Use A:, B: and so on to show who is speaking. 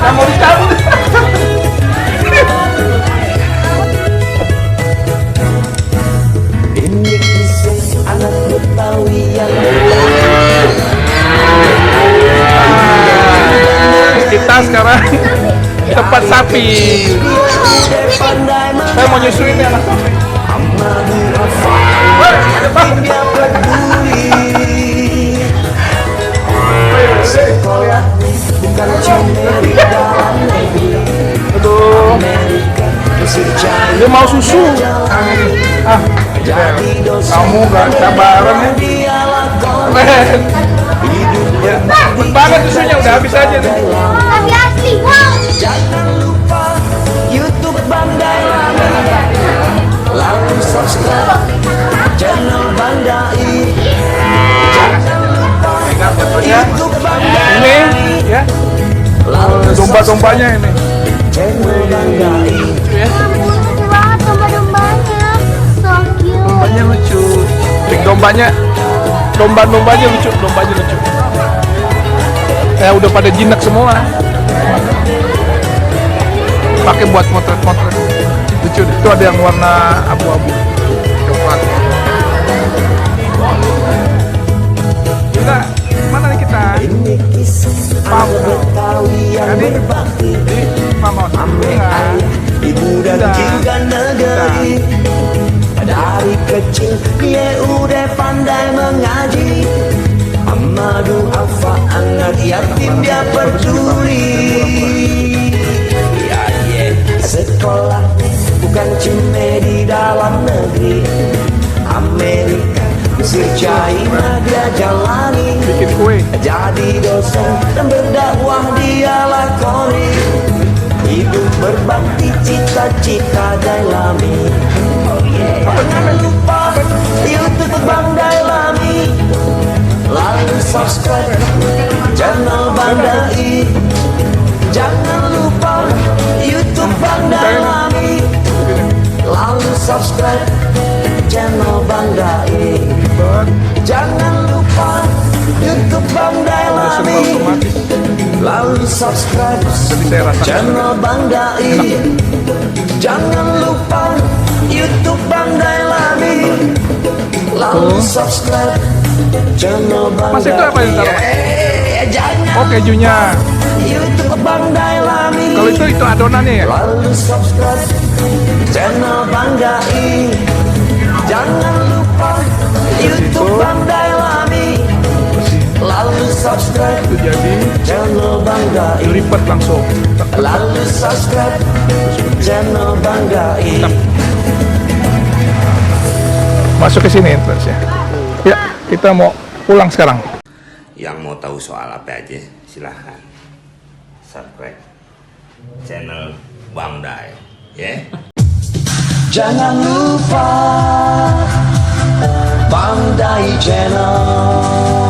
A: Nggak mau dicabut.
B: Ini kisah anak Betawi yang
A: Kita sekarang tempat sapi. Saya mau nyusuin ya anak sapi.
B: sekolah bukan cuma di dalam negeri.
A: Aduh, dia mau susu. Kamu gak sabaran ya? Keren. Ya, cepet banget susunya, udah habis aja nih.
C: Tapi asli, wow.
B: Jangan lupa YouTube Bang Dai, lalu subscribe channel Bang Dai. Jangan lupa YouTube Bang Dai,
A: Ini ya, domba-dombanya ini.
B: channel Bang Dai.
A: Ya,
C: Lucu banget domba-dombanya. So cute.
A: dombanya lucu. Dombanya lucu, dombanya lucu. Ya udah pada jinak semua. Pakai buat motret-motret. Lucu, itu ada yang warna abu-abu, coklat. Kita mana nih kita?
B: Ini kisah anak Betawi yang
A: Jadi,
B: berbakti,
A: di Mama
B: ayah, ibu dan juga negeri. Dari kecil dia udah pandai mengaji. Amadu Alfa anak yatim dia peduli. Ya sekolah bukan cuma di dalam negeri. Amerika, Mesir, China dia jalani.
A: bikin kue.
B: Jadi dosen dan berdakwah dia lakoni. Hidup berbakti cita-cita Dailami. Jangan lupa YouTube Bang Dailami, lalu subscribe channel Bang Dai. Jangan lupa YouTube Bang Dailami, lalu subscribe channel Bang Dai. Jangan lupa YouTube Bang Dailami, lalu subscribe channel Bang Dai. Jangan lupa YouTube Bang Dailami, lalu subscribe channel Bang
A: Mas, itu apa yang taruh?
B: Jangan
A: Oh, kejunya.
B: YouTube Bang Dailami,
A: Kalau itu adonannya ya?
B: lalu subscribe channel Bang Dai. Jangan lupa YouTube Bang Dailami, lalu subscribe
A: Itu jadi
B: channel Bang Dai.
A: dilipat langsung.
B: Lalu subscribe channel Bang Dai.
A: Masuk ke sini entrance ya. Ya, kita mau pulang sekarang.
D: Yang mau tahu soal apa aja silahkan subscribe channel Bang Dai ya.
B: Jangan lupa Bang Dai Channel.